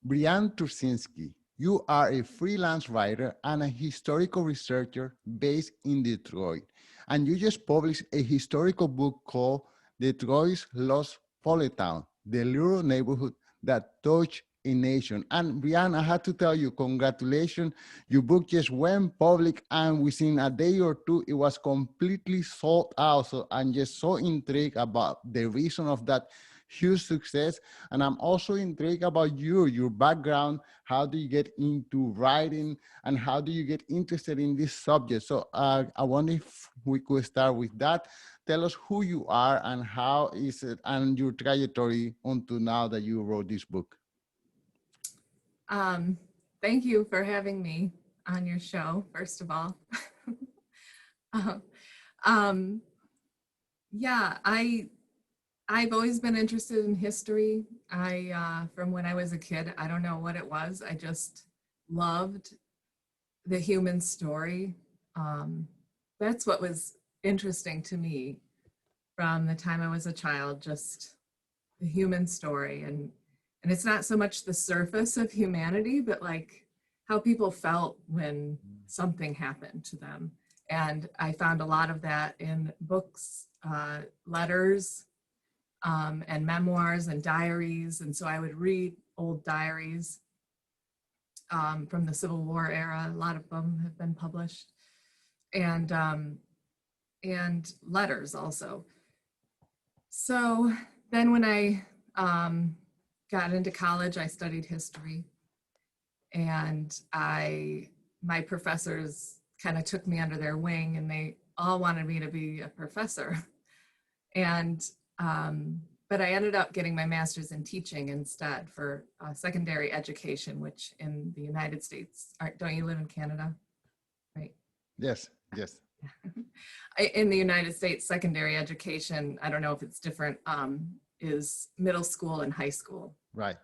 Brianne Turczynski, you are a freelance writer and a historical researcher based in Detroit. And you just published a historical book called Detroit's Lost Poletown, the little neighborhood that touched a nation. And Brianne, I had to tell you, congratulations. Your book just went public, and within a day or two, it was completely sold out. So I'm just so intrigued about the reason of that huge success. And I'm also intrigued about your background. How do you get into writing, and how do you get interested in this subject? So I wonder if we could start with that. Tell us who you are and how is it, and your trajectory until now that you wrote this book. Um, Thank you for having me on your show, first of all. Uh, um, yeah, I've always been interested in history. From when I was a kid, I don't know what it was. I just loved the human story. That's what was interesting to me from the time I was a child, just the human story. And it's not so much the surface of humanity, but like how people felt when something happened to them. And I found a lot of that in books, letters, and memoirs and diaries. And so I would read old diaries from the Civil War era. A lot of them have been published, and letters also. So then when I got into college, I studied history, and my professors kind of took me under their wing, and they all wanted me to be a professor. And but I ended up getting my master's in teaching instead for secondary education, which in the United States, don't you live in Canada? Right. Yes, yes. In the United States, secondary education, I don't know if it's different, is middle school and high school. Right.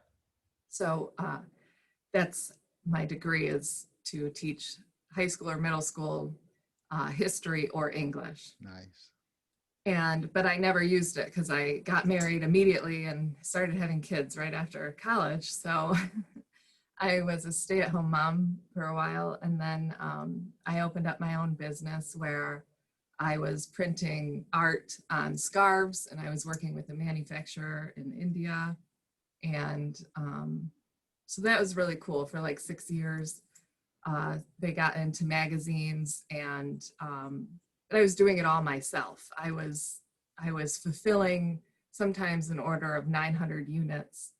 So that's my degree, is to teach high school or middle school history or English. Nice. But I never used it because I got married immediately and started having kids right after college. So I was a stay-at-home mom for a while, and then I opened up my own business where I was printing art on scarves, and I was working with a manufacturer in India. And so that was really cool. For like 6 years, they got into magazines, and but I was doing it all myself. I was fulfilling sometimes an order of 900 units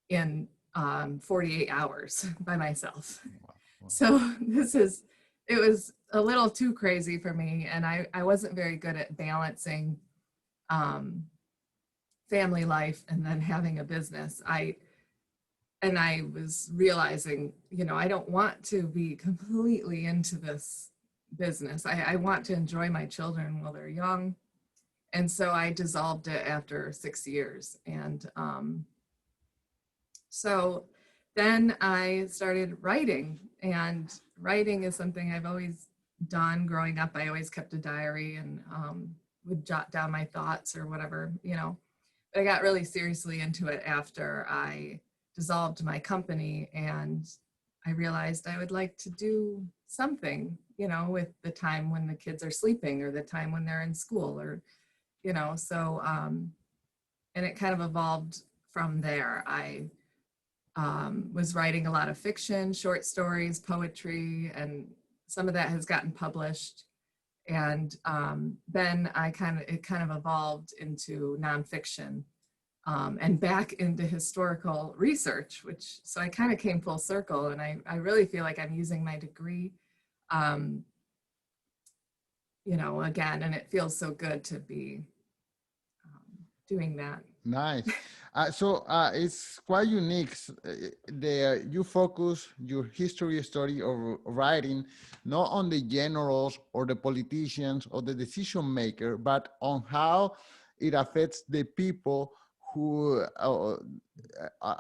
in 48 hours by myself. Wow. Wow. So it was a little too crazy for me, and I wasn't very good at balancing family life and then having a business. I was realizing, I don't want to be completely into this business. I want to enjoy my children while they're young. And so I dissolved it after 6 years. And so then I started writing, and writing is something I've always done growing up. I always kept a diary and would jot down my thoughts or whatever, But I got really seriously into it after I dissolved my company, and I realized I would like to do something, with the time when the kids are sleeping or the time when they're in school, or, so, and it kind of evolved from there. I was writing a lot of fiction, short stories, poetry, and some of that has gotten published. And then it kind of evolved into nonfiction. And back into historical research, so I kind of came full circle, and I really feel like I'm using my degree, again, and it feels so good to be doing that. Nice. So it's quite unique. You focus your history story or writing not on the generals or the politicians or the decision maker, but on how it affects the people who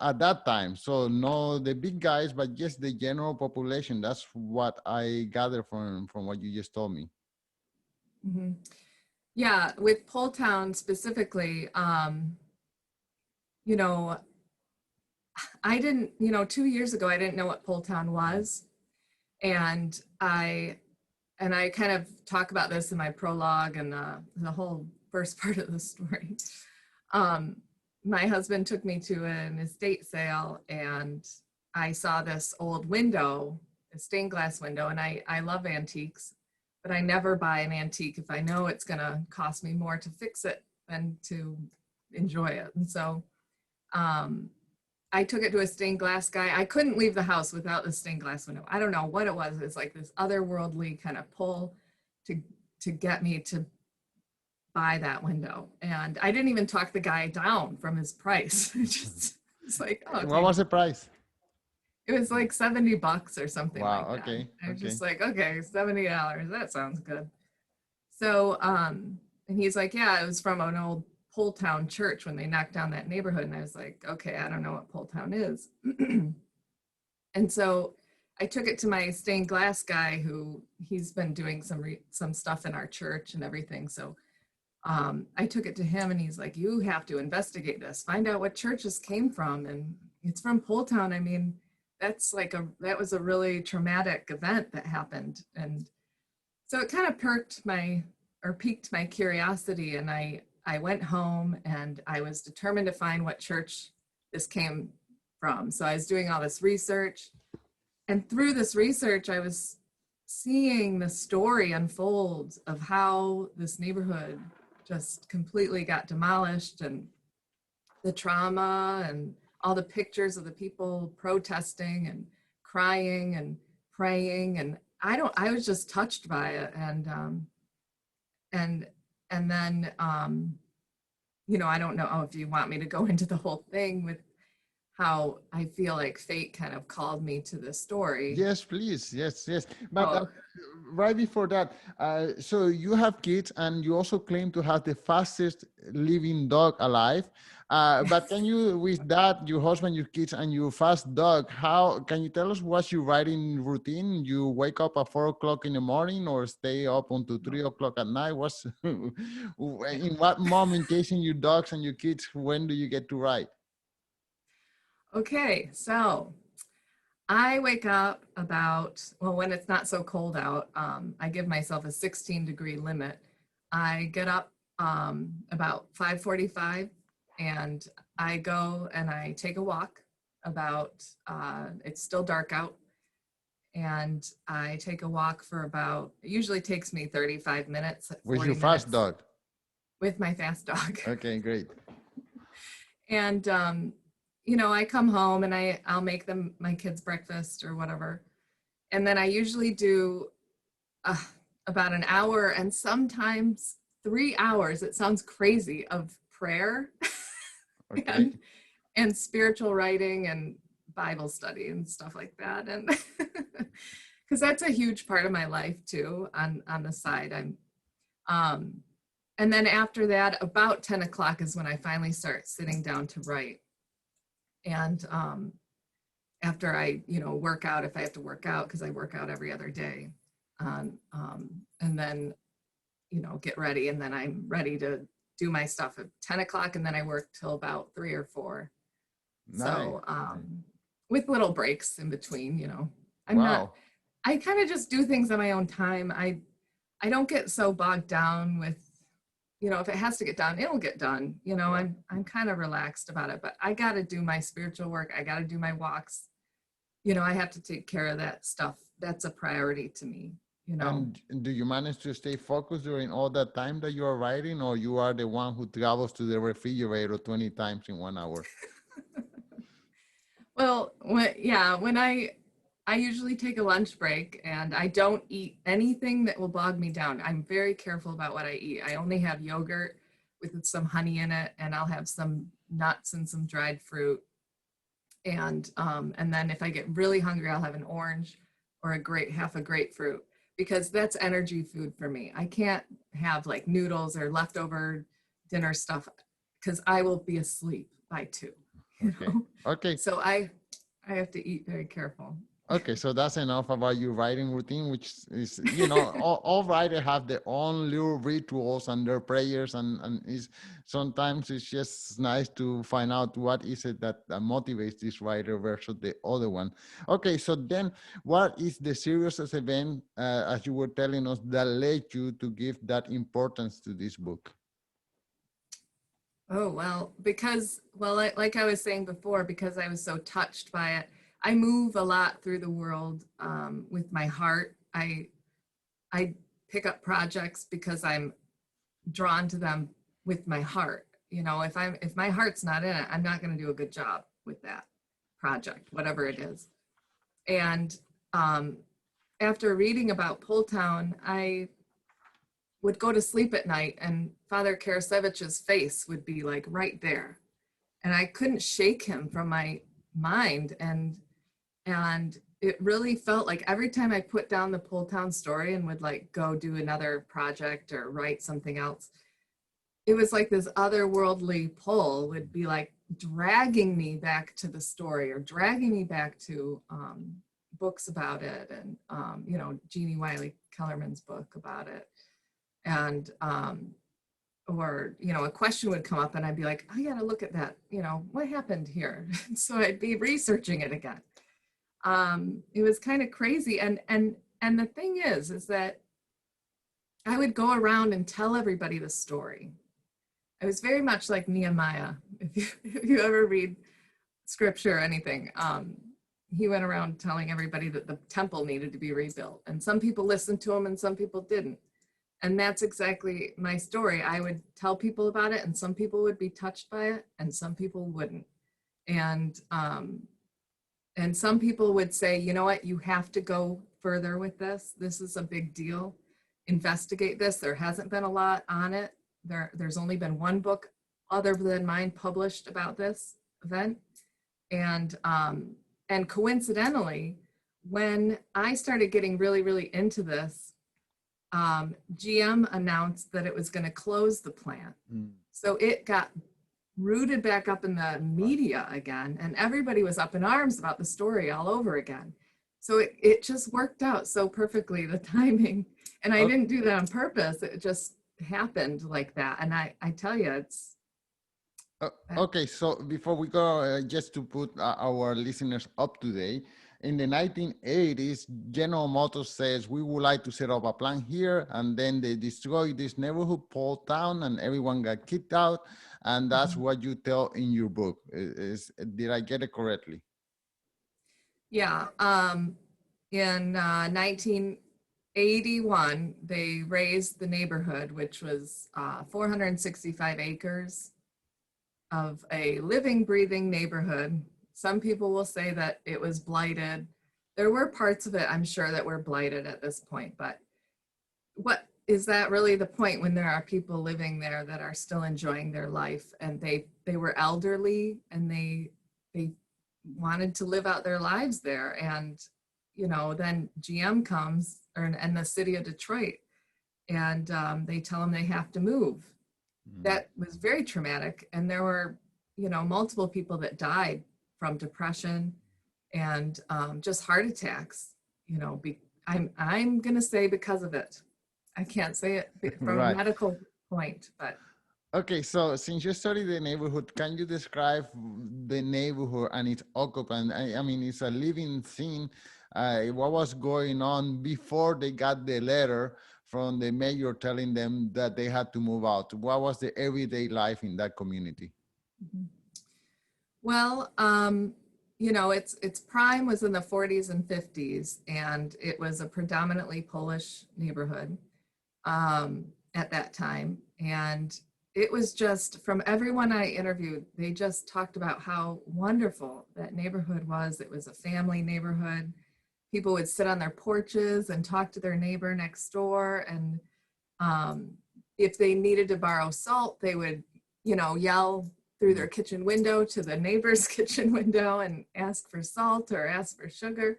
at that time. So no the big guys, but just the general population. That's what I gather from what you just told me. Mm-hmm. Yeah, with Poletown specifically, I didn't, 2 years ago, I didn't know what Poletown was. And I kind of talk about this in my prologue and the whole first part of the story. My husband took me to an estate sale, and I saw this old window, a stained glass window, and I love antiques, but I never buy an antique if I know it's going to cost me more to fix it than to enjoy it. And so I took it to a stained glass guy. I couldn't leave the house without the stained glass window. I don't know what it was. It's like this otherworldly kind of pull to get me to buy that window. And I didn't even talk the guy down from his price. It's like, oh, okay. What was the price? It was like $70 or something Wow, like that. okay. I was just like, okay, $70. That sounds good. So, and he's like, yeah, it was from an old Poletown church when they knocked down that neighborhood. And I was like, okay, I don't know what Poletown is. And so I took it to my stained glass guy, who he's been doing some stuff in our church and everything. So I took it to him, and he's like, you have to investigate this, find out what church this came from. And it's from Poletown. I mean, that was a really traumatic event that happened. And so it kind of piqued my curiosity. And I went home, and I was determined to find what church this came from. So I was doing all this research, and through this research, I was seeing the story unfold of how this neighborhood just completely got demolished, and the trauma, and all the pictures of the people protesting and crying and praying. And I was just touched by it. And then, I don't know if you want me to go into the whole thing with how I feel like fate kind of called me to this story. Yes, please. Yes. But right before that, so you have kids, and you also claim to have the fastest living dog alive. But can you, with that, your husband, your kids, and your fast dog, how can you tell us what's your writing routine? You wake up at 4:00 in the morning, or stay up until 3:00 at night? In what moment, chasing your dogs and your kids, when do you get to write? Okay, so I wake up when it's not so cold out, I give myself a 16-degree limit. I get up about 5:45, and I go and I take a walk it's still dark out, and I take a walk for it usually takes me 35 minutes. With your fast dog? With my fast dog. Okay, great. And I come home, and I'll make my kids breakfast or whatever. And then I usually do about an hour, and sometimes 3 hours, it sounds crazy, of prayer. Okay. and spiritual writing and Bible study and stuff like that. And because that's a huge part of my life too, on the side. And then after that, about 10 o'clock is when I finally start sitting down to write. And after I, work out, if I have to work out, because I work out every other day, and then, get ready, and then I'm ready to do my stuff at 10 o'clock, and then I work till about 3 or 4. Nice. So with little breaks in between, I kind of just do things on my own time. I don't get so bogged down with, if it has to get done, it'll get done. I'm kind of relaxed about it, but I got to do my spiritual work. I got to do my walks. I have to take care of that stuff. That's a priority to me, And do you manage to stay focused during all that time that you are writing, or you are the one who travels to the refrigerator 20 times in 1 hour? Well, when I usually take a lunch break, and I don't eat anything that will bog me down. I'm very careful about what I eat. I only have yogurt with some honey in it, and I'll have some nuts and some dried fruit. And then if I get really hungry, I'll have an orange or half a grapefruit, because that's energy food for me. I can't have like noodles or leftover dinner stuff, because I will be asleep by 2. Okay. So I have to eat very careful. Okay, so that's enough about your writing routine, which is, you know, all writers have their own little rituals and their prayers, and is sometimes it's just nice to find out what is it that motivates this writer versus the other one. Okay, so then what is the serious event, as you were telling us, that led you to give that importance to this book? Oh, well, because, well, like I was saying before, because I was so touched by it, I move a lot through the world with my heart. I pick up projects because I'm drawn to them with my heart. You know, if my heart's not in it, I'm not going to do a good job with that project, whatever it is. And um, after reading about Poletown, I would go to sleep at night and Father Karasevich's face would be like right there. And I couldn't shake him from my mind. And it really felt like every time I put down the Poletown story and would like go do another project or write something else, it was like this otherworldly pull would be like dragging me back to the story or dragging me back to books about it. And, you know, Jeannie Wiley Kellerman's book about it. And or you know, a question would come up and I'd be like, I gotta look at that, you know, what happened here? So I'd be researching it again. It was kind of crazy. And the thing is that I would go around and tell everybody the story. I was very much like Nehemiah. If you ever read scripture or anything, he went around telling everybody that the temple needed to be rebuilt, and some people listened to him and some people didn't. And that's exactly my story. I would tell people about it, and some people would be touched by it, and some people wouldn't. And some people would say, you know what, you have to go further with this. This is a big deal. Investigate this. There hasn't been a lot on it. There's only been one book other than mine published about this event. And coincidentally, when I started getting really, really into this, GM announced that it was going to close the plant. So it got rooted back up in the media again, and everybody was up in arms about the story all over again. So it just worked out so perfectly, the timing. And I didn't do that on purpose. It just happened like that. And I tell you, it's... Okay, so before we go, just to put our listeners up to date, in the 1980s, General Motors says, we would like to set up a plant here, and then they destroyed this neighborhood, Poletown, and everyone got kicked out, and that's what you tell in your book. Did I get it correctly? Yeah. In 1981, they raised the neighborhood, which was 465 acres of a living, breathing neighborhood. Some people will say that it was blighted. There were parts of it, I'm sure, that were blighted at this point, but what is that really the point when there are people living there that are still enjoying their life, and they were elderly and they wanted to live out their lives there. And, you know, then GM comes, and the city of Detroit, and they tell them they have to move. That was very traumatic. And there were, you know, multiple people that died from depression and just heart attacks, you know, I'm going to say because of it. I can't say it from a medical point, but. Okay, so since you study the neighborhood, can you describe the neighborhood and its occupant? I mean, it's a living thing. What was going on before they got the letter from the mayor telling them that they had to move out? What was the everyday life in that community? Well, you know, its prime was in the 40s and 50s, and it was a predominantly Polish neighborhood at that time. And it was just, from everyone I interviewed, they just talked about how wonderful that neighborhood was. It was a family neighborhood. People would sit on their porches and talk to their neighbor next door. And if they needed to borrow salt, they would, you know, yell through their kitchen window to the neighbor's kitchen window and ask for salt or ask for sugar.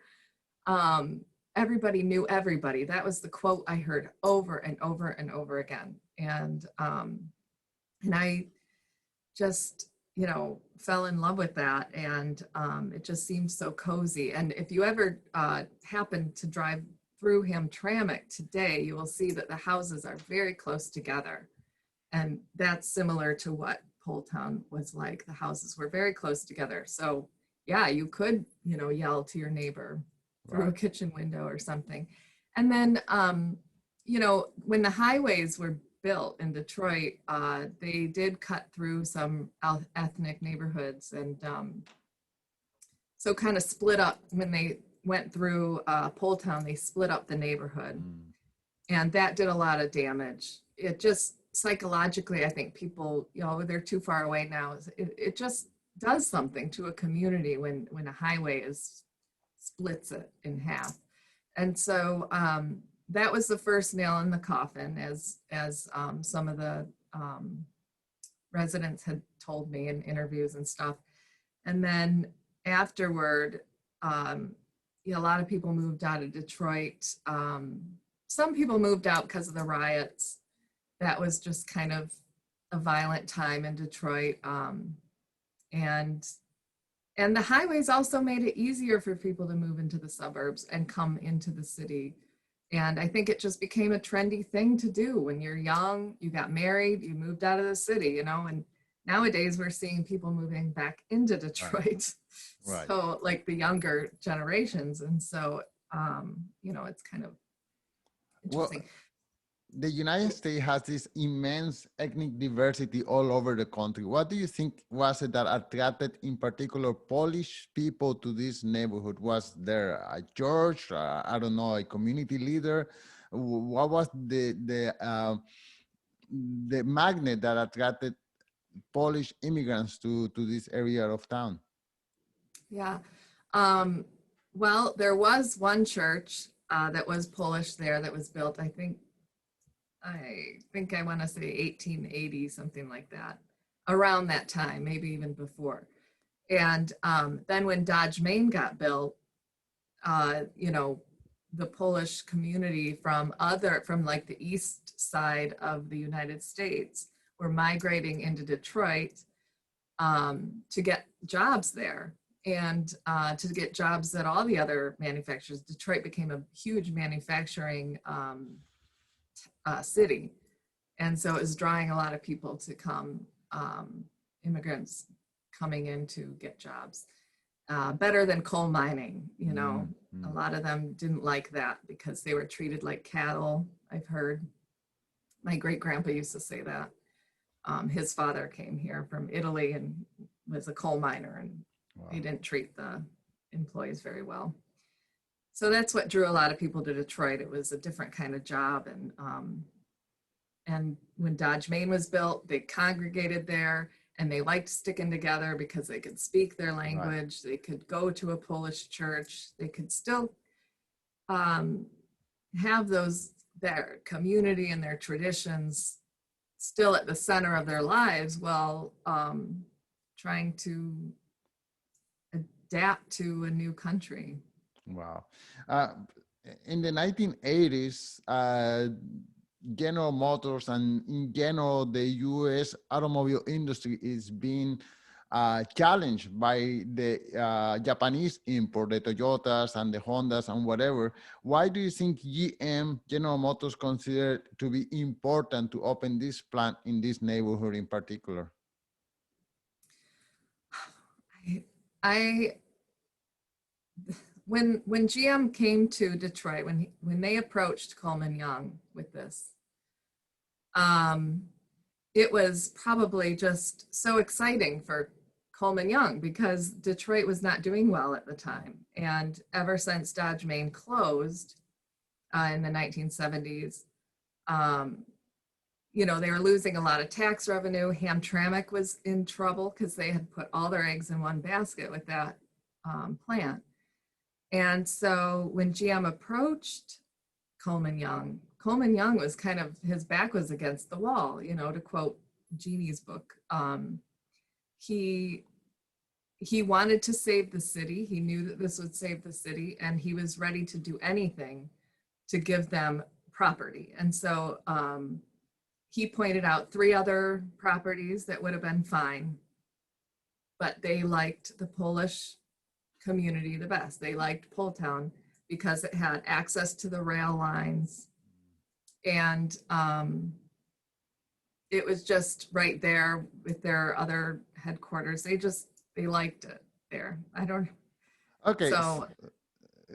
Everybody knew everybody. That was the quote I heard over and over and over again. And I just, fell in love with that, and it just seemed so cozy. And if you ever happen to drive through Hamtramck today, you will see that the houses are very close together. And that's similar to what Poletown was like. The houses were very close together. So yeah, you could, yell to your neighbor through a Right. kitchen window or something. And then, when the highways were built in Detroit, they did cut through some ethnic neighborhoods, and so kind of split up when they went through Poletown. They split up the neighborhood, Mm. and that did a lot of damage. It just psychologically, I think people, they're too far away now. It just does something to a community when a highway splits it in half. And so that was the first nail in the coffin, as some of the residents had told me in interviews and stuff. And then afterward, a lot of people moved out of Detroit. Some people moved out because of the riots. That was just kind of a violent time in Detroit. And the highways also made it easier for people to move into the suburbs and come into the city. And I think it just became a trendy thing to do. When you're young, you got married, you moved out of the city, and nowadays we're seeing people moving back into Detroit. Right. So like the younger generations. And so, it's kind of Well, interesting. the United States has this immense ethnic diversity all over the country. What do you think was it that attracted, in particular, Polish people to this neighborhood? Was there a church? I don't know, a community leader? What was the magnet that attracted Polish immigrants to this area of town? Yeah. Well, there was one church that was Polish there that was built, I think I want to say 1880, something like that, around that time, maybe even before. And then when Dodge, Main got built, the Polish community from like the east side of the United States were migrating into Detroit to get jobs there, and to get jobs at all the other manufacturers. Detroit became a huge manufacturing city. And so it was drawing a lot of people to come, immigrants coming in to get jobs. Better than coal mining, A lot of them didn't like that because they were treated like cattle, I've heard. My great grandpa used to say that. His father came here from Italy and was a coal miner, and Wow. they didn't treat the employees very well. So that's what drew a lot of people to Detroit. It was a different kind of job. And when Dodge, Main was built, they congregated there, and they liked sticking together because they could speak their language. Right. They could go to a Polish church. They could still have their community and their traditions still at the center of their lives while trying to adapt to a new country. Wow. In the 1980s, General Motors and in general, the U.S. automobile industry is being challenged by the Japanese import, the Toyotas and the Hondas and whatever. Why do you think GM, General Motors, consider to be important to open this plant in this neighborhood in particular? When GM came to Detroit, when they approached Coleman Young with this, it was probably just so exciting for Coleman Young because Detroit was not doing well at the time. And ever since Dodge, Main closed in the 1970s, they were losing a lot of tax revenue. Hamtramck was in trouble because they had put all their eggs in one basket with that plant. And so when GM approached Coleman Young was kind of, his back was against the wall, to quote Jeannie's book. He wanted to save the city. He knew that this would save the city, and he was ready to do anything to give them property. And so he pointed out 3 other properties that would have been fine. but they liked the Polish community the best. They liked Poletown because it had access to the rail lines, and it was just right there with their other headquarters. They liked it there. I don't, Okay, so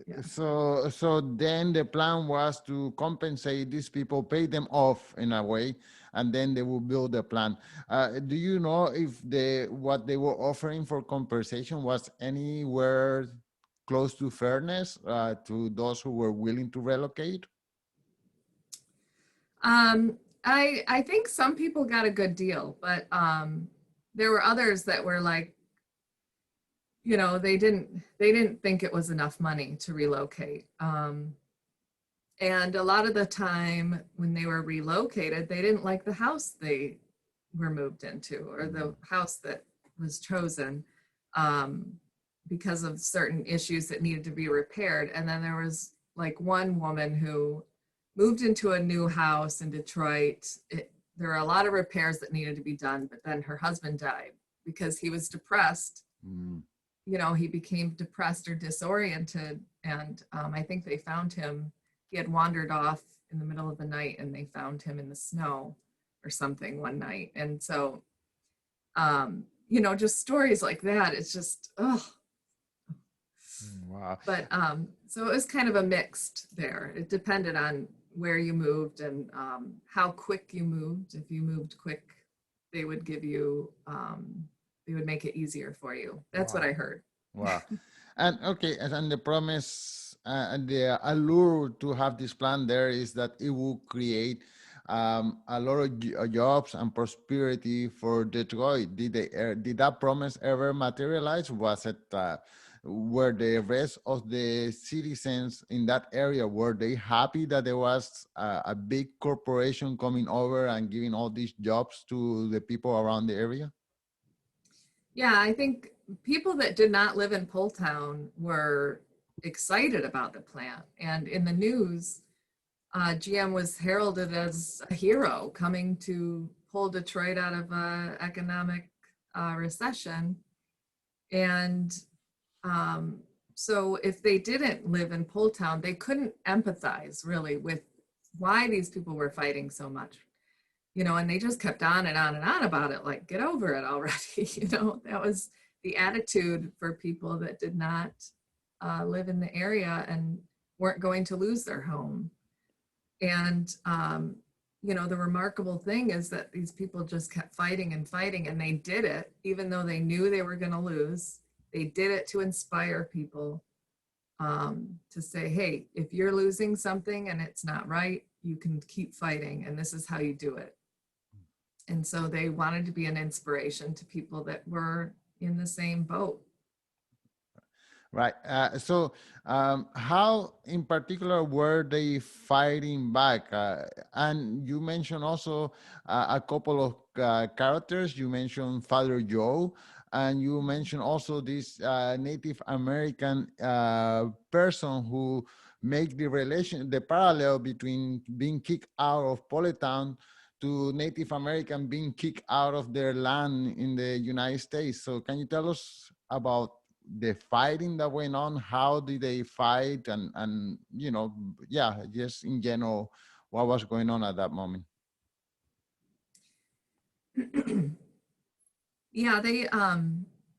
yeah. so then the plan was to compensate these people, pay them off in a way, and then they will build a plan. Do you know if what they were offering for compensation was anywhere close to fairness to those who were willing to relocate? I think some people got a good deal, but there were others that were like, they didn't think it was enough money to relocate. And a lot of the time when they were relocated, they didn't like the house they were moved into, or the house that was chosen, because of certain issues that needed to be repaired. And then there was like one woman who moved into a new house in Detroit. There were a lot of repairs that needed to be done, but then her husband died because he was depressed. Mm. He became depressed or disoriented. And I think they found him, he had wandered off in the middle of the night, and they found him in the snow or something one night. And so, just stories like that, it's just, oh. Wow. But so it was kind of a mixed there. It depended on where you moved and how quick you moved. If you moved quick, they would give you, they would make it easier for you. That's what I heard. Wow. And okay, and the promise and the allure to have this plan there is that it will create a lot of jobs and prosperity for Detroit. Did that promise ever materialize? Was it were the rest of the citizens in that area, were they happy that there was a big corporation coming over and giving all these jobs to the people around the area? Yeah, I think people that did not live in Poletown were excited about the plant. And in the news, GM was heralded as a hero coming to pull Detroit out of an economic recession. And so if they didn't live in Poletown, they couldn't empathize really with why these people were fighting so much. And they just kept on and on and on about it, like, get over it already. That was the attitude for people that did not live in the area and weren't going to lose their home. And, the remarkable thing is that these people just kept fighting and fighting, and they did it, even though they knew they were going to lose. They did it to inspire people to say, hey, if you're losing something and it's not right, you can keep fighting, and this is how you do it. And so they wanted to be an inspiration to people that were in the same boat. Right. So, how in particular were they fighting back? And you mentioned also a couple of characters. You mentioned Father Joe, and you mentioned also this Native American person who make the parallel between being kicked out of Poletown to Native American being kicked out of their land in the United States. So can you tell us about the fighting that went on? How did they fight? And just in general, what was going on at that moment? Yeah,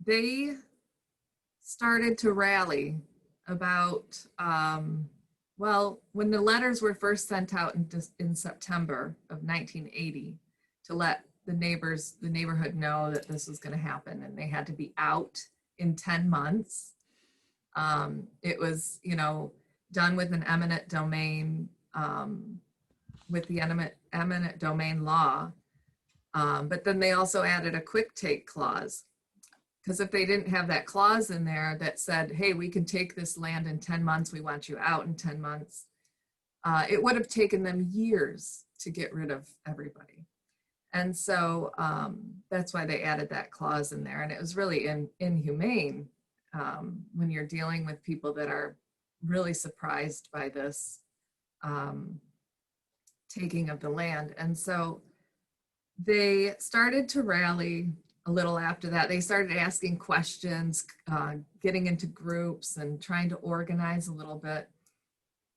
they started to rally about, when the letters were first sent out in September of 1980 to let the neighborhood know that this was going to happen, and they had to be out in 10 months. It was, done with an eminent domain, with the eminent domain law. But then they also added a quick take clause, because if they didn't have that clause in there that said, hey, we can take this land in 10 months, we want you out in 10 months, it would have taken them years to get rid of everybody. And so that's why they added that clause in there. And it was really inhumane when you're dealing with people that are really surprised by this taking of the land. And so they started to rally a little after that, they started asking questions, getting into groups and trying to organize a little bit.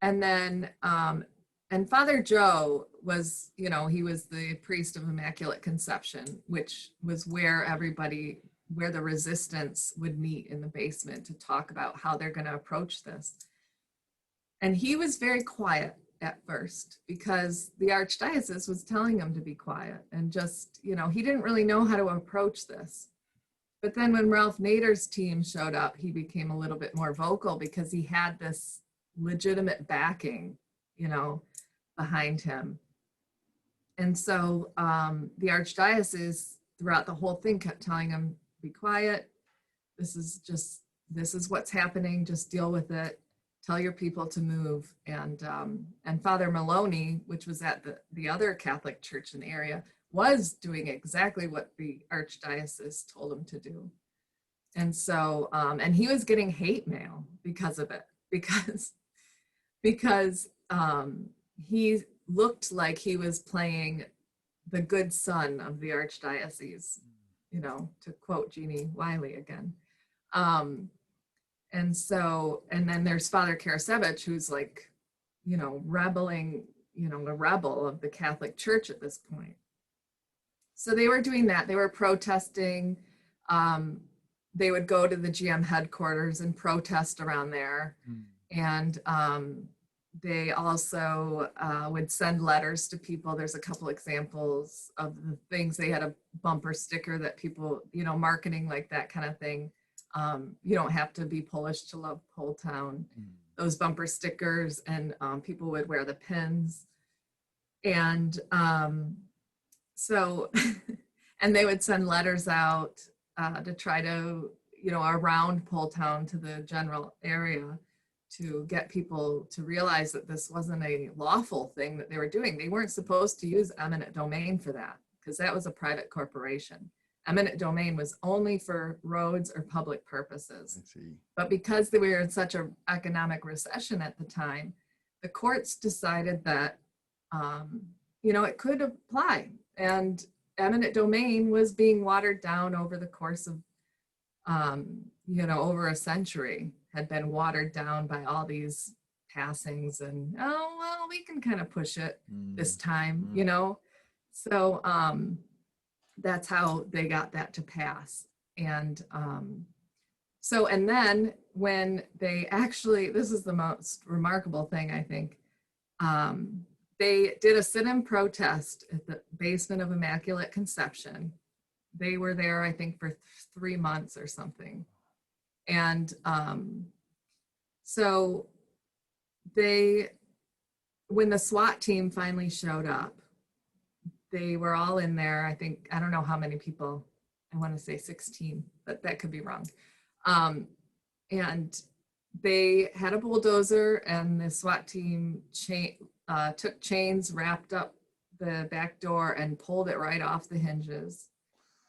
And then, and Father Joe was, you know, he was the priest of Immaculate Conception, which was where everybody, where the resistance would meet in the basement to talk about how they're going to approach this. And he was very quiet at first because the archdiocese was telling him to be quiet and just, you know, he didn't really know how to approach this. But then when Ralph Nader's team showed up, he became a little bit more vocal because he had this legitimate backing, you know, behind him. And so the archdiocese throughout the whole thing kept telling him, be quiet. This is what's happening. Just deal with it. Tell your people to move. And Father Maloney, which was at the other Catholic church in the area, was doing exactly what the archdiocese told him to do. And so, and he was getting hate mail because of it, because he looked like he was playing the good son of the archdiocese, you know, to quote Jeannie Wiley again. And so, and then there's Father Karasevich, who's like, you know, rebelling, you know, a rebel of the Catholic Church at this point. So they were doing that. They were protesting. They would go to the GM headquarters and protest around there. And they also would send letters to people. There's a couple examples of the things. They had a bumper sticker that people, you know, marketing like that kind of thing. You don't have to be Polish to love Poletown. Those bumper stickers, and people would wear the pins. And so, and they would send letters out to try to, you know, around Poletown to the general area to get people to realize that this wasn't a lawful thing that they were doing. They weren't supposed to use eminent domain for that because that was a private corporation. Eminent domain was only for roads or public purposes. I see. But because we were in such an economic recession at the time, the courts decided that, you know, it could apply. And eminent domain was being watered down over the course of, you know, over a century, had been watered down by all these passings and, oh, well, we can kind of push it this time, you know? So that's how they got that to pass. And so, and then when they actually, this is the most remarkable thing, I think, they did a sit-in protest at the basement of Immaculate Conception. They were there, I think, for 3 months or something. And so they, when the SWAT team finally showed up, they were all in there. I think, I don't know how many people, I want to say 16, but that could be wrong. And they had a bulldozer, and the SWAT team took chains, wrapped up the back door, and pulled it right off the hinges.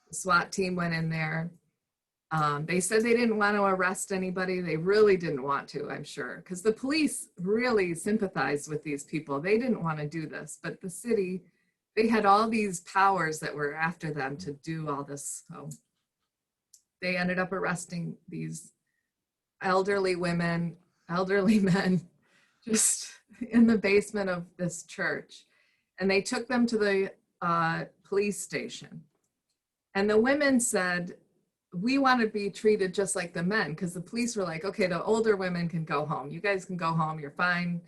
The SWAT team went in there. They said they didn't want to arrest anybody. They really didn't want to, I'm sure, because the police really sympathized with these people. They didn't want to do this, but the city, they had all these powers that were after them to do all this. So they ended up arresting these elderly women, elderly men, just in the basement of this church. And they took them to the police station. And the women said, we want to be treated just like the men, because the police were like, okay, the older women can go home. You guys can go home. You're fine.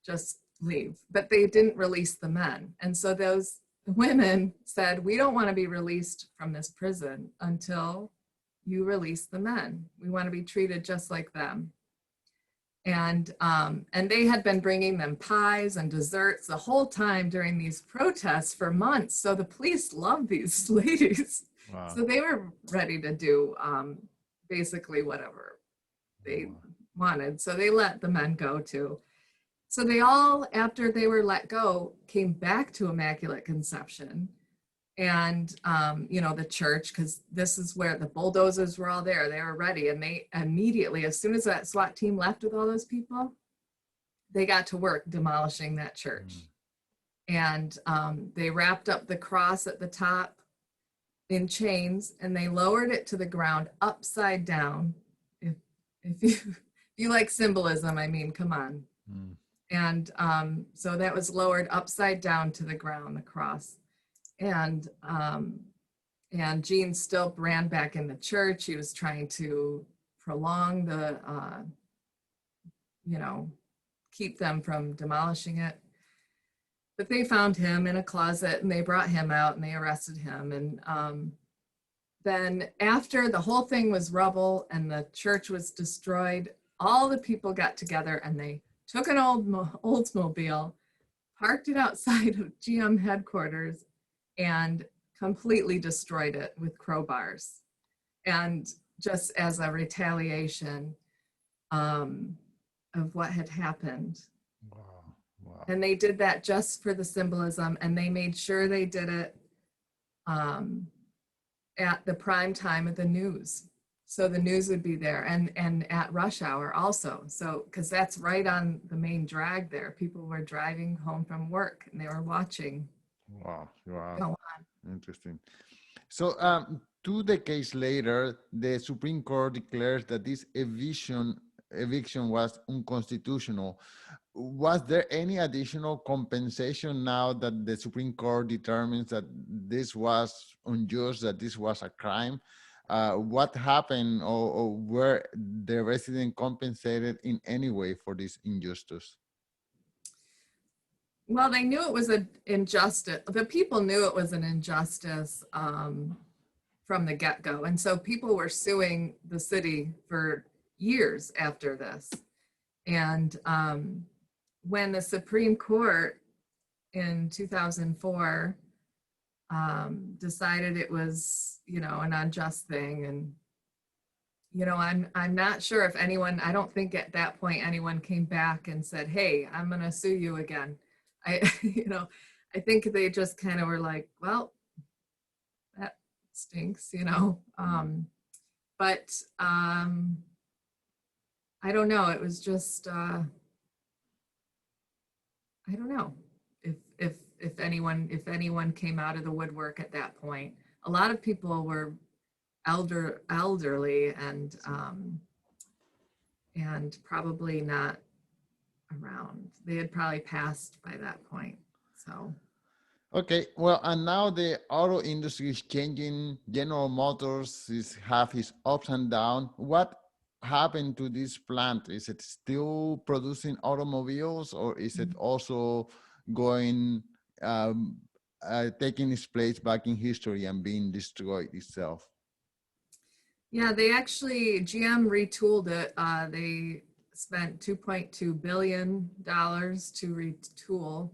Just leave. But they didn't release the men. And so those women said, we don't want to be released from this prison until you release the men. We want to be treated just like them. And they had been bringing them pies and desserts the whole time during these protests for months. So the police loved these ladies. Wow. So they were ready to do basically whatever they wanted. So they let the men go too. So they all, after they were let go, came back to Immaculate Conception and, you know, the church, because this is where the bulldozers were all there. They were ready. And they immediately, as soon as that SWAT team left with all those people, they got to work demolishing that church. And they wrapped up the cross at the top. in chains, and they lowered it to the ground upside down. If you like symbolism, I mean, come on. Mm. And so that was lowered upside down to the ground, the cross. And Gene still ran back in the church. He was trying to prolong the, keep them from demolishing it. But they found him in a closet, and they brought him out, and they arrested him. And then after the whole thing was rubble and the church was destroyed, all the people got together and they took an Oldsmobile, parked it outside of GM headquarters, and completely destroyed it with crowbars. And just as a retaliation of what had happened. Wow. Wow. And they did that just for the symbolism, and they made sure they did it at the prime time of the news. So the news would be there, and at rush hour also. So, because that's right on the main drag there. People were driving home from work and they were watching. Wow. Wow. Go on. Interesting. So 2 decades later, the Supreme Court declares that this eviction was unconstitutional. Was there any additional compensation now that the Supreme Court determines that this was unjust, that this was a crime? What happened, or were the residents compensated in any way for this injustice? Well, they knew it was an injustice. The people knew it was an injustice from the get-go. And so people were suing the city for years after this. And when the Supreme Court in 2004 decided it was, an unjust thing, and I'm not sure if anyone, I don't think at that point anyone came back and said, hey, I'm going to sue you again. I think they just kind of were like, well, that stinks, but I don't know. It was just, I don't know if anyone came out of the woodwork at that point. A lot of people were elderly and probably not around. They had probably passed by that point. So. Okay, well, and now the auto industry is changing. General Motors have its ups and downs. What happened to this plant? Is it still producing automobiles, or is it also going, taking its place back in history and being destroyed itself? Yeah, GM retooled it. They spent $2.2 billion to retool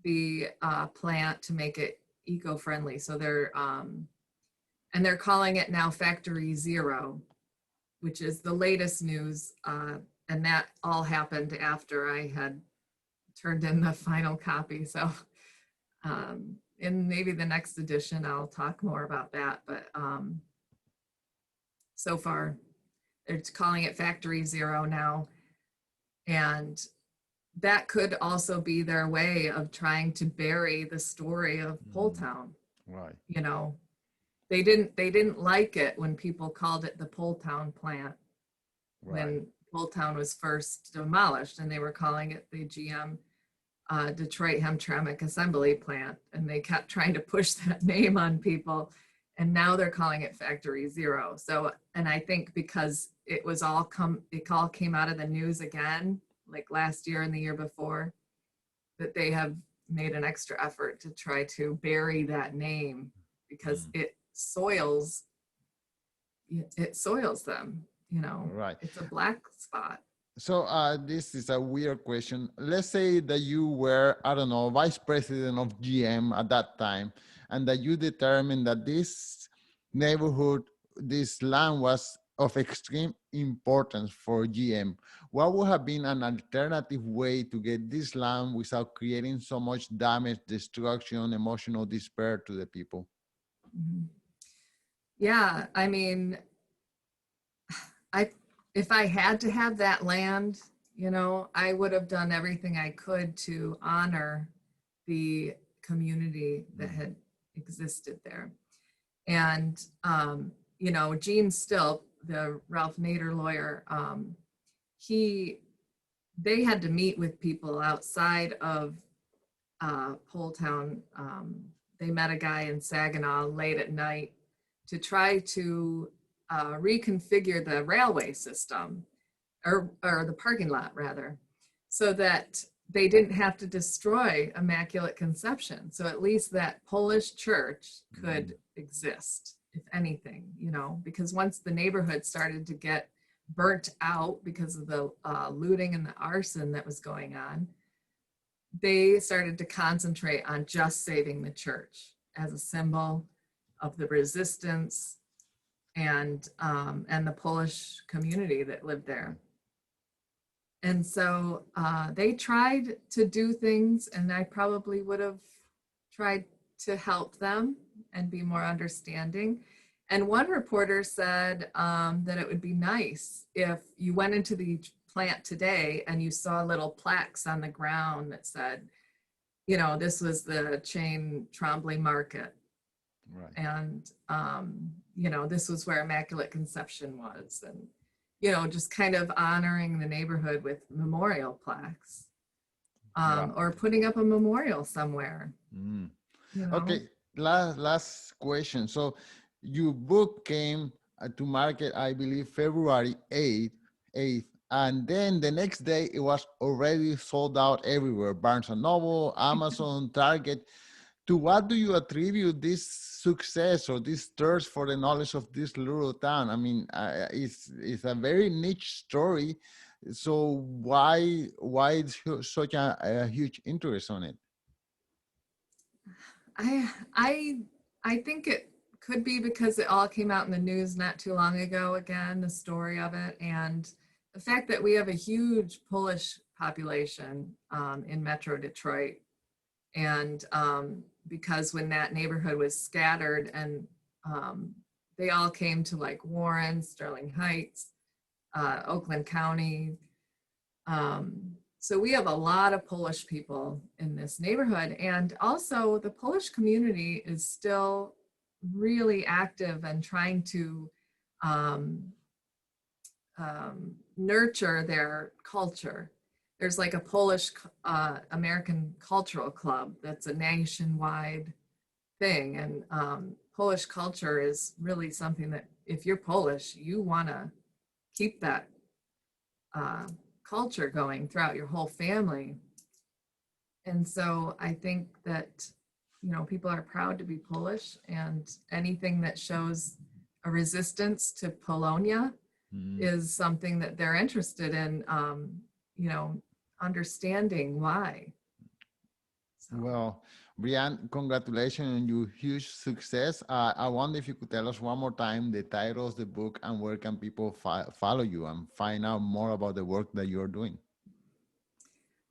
the plant to make it eco-friendly. So they're calling it now Factory Zero, which is the latest news. And that all happened after I had turned in the final copy. So in maybe the next edition, I'll talk more about that. But so far, they're calling it Factory Zero now. And that could also be their way of trying to bury the story of Poletown. Right. They didn't like it when people called it the Poletown plant, right, when Poletown was first demolished, and they were calling it the GM Detroit Hamtramck Assembly Plant, and they kept trying to push that name on people, and now they're calling it Factory Zero. So, and I think because it all came out of the news again, like last year and the year before, that they have made an extra effort to try to bury that name, because it soils them, Right. It's a black spot. So this is a weird question. Let's say that you were, I don't know, vice president of GM at that time, and that you determined that this neighborhood, this land was of extreme importance for GM. What would have been an alternative way to get this land without creating so much damage, destruction, emotional despair to the people? Yeah, I mean, if I had to have that land, I would have done everything I could to honor the community that had existed there. And, you know, Gene Still, the Ralph Nader lawyer, they had to meet with people outside of Poletown. They met a guy in Saginaw late at night to try to reconfigure the railway system, or the parking lot rather, so that they didn't have to destroy Immaculate Conception. So at least that Polish church could exist, if anything, you know, because once the neighborhood started to get burnt out because of the looting and the arson that was going on, they started to concentrate on just saving the church as a symbol of the resistance and the Polish community that lived there. And so they tried to do things, and I probably would have tried to help them and be more understanding. And one reporter said that it would be nice if you went into the plant today and you saw little plaques on the ground that said, you know, this was the Chain Trombley Market. Right. And, you know, this was where Immaculate Conception was. And, you know, just kind of honoring the neighborhood with memorial plaques, or putting up a memorial somewhere. Mm. You know? Okay, last question. So your book came to market, I believe, February 8th, and then the next day it was already sold out everywhere, Barnes & Noble, Amazon, Target. To what do you attribute this success or this thirst for the knowledge of this little town? I mean, it's a very niche story. So why is such a huge interest on it? I think it could be because it all came out in the news not too long ago, again, the story of it, and the fact that we have a huge Polish population in Metro Detroit. And because when that neighborhood was scattered, and they all came to like Warren, Sterling Heights, Oakland County. So we have a lot of Polish people in this neighborhood. And also the Polish community is still really active and trying to nurture their culture. There's like a Polish American Cultural Club that's a nationwide thing. And Polish culture is really something that if you're Polish, you want to keep that culture going throughout your whole family. And so I think that, you know, people are proud to be Polish, and anything that shows a resistance to Polonia is something that they're interested in, you know, understanding why. So. Well, Brianne, congratulations on your huge success. I wonder if you could tell us one more time the title of the book and where can people follow you and find out more about the work that you're doing.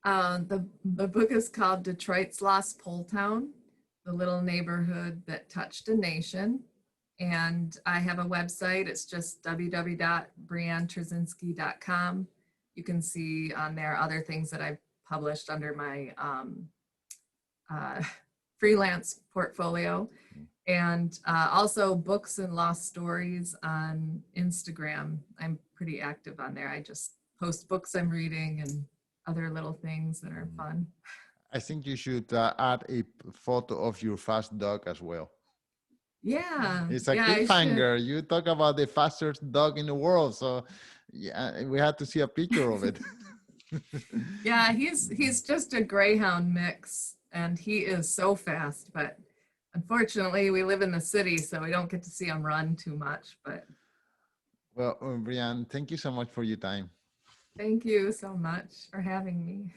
The book is called Detroit's Lost Poletown, the little neighborhood that touched a nation. And I have a website. It's just www.brianneturczynski.com. You can see on there other things that I've published under my freelance portfolio, and also books and lost stories on Instagram. I'm pretty active on there. I just post books I'm reading and other little things that are fun. I think you should add a photo of your fast dog as well. Yeah. It's a cliffhanger. You talk about the fastest dog in the world. So yeah, we had to see a picture of it. Yeah, he's just a greyhound mix, and he is so fast, but unfortunately we live in the city, so we don't get to see him run too much. But well, Brianne, thank you so much for your time. Thank you so much for having me.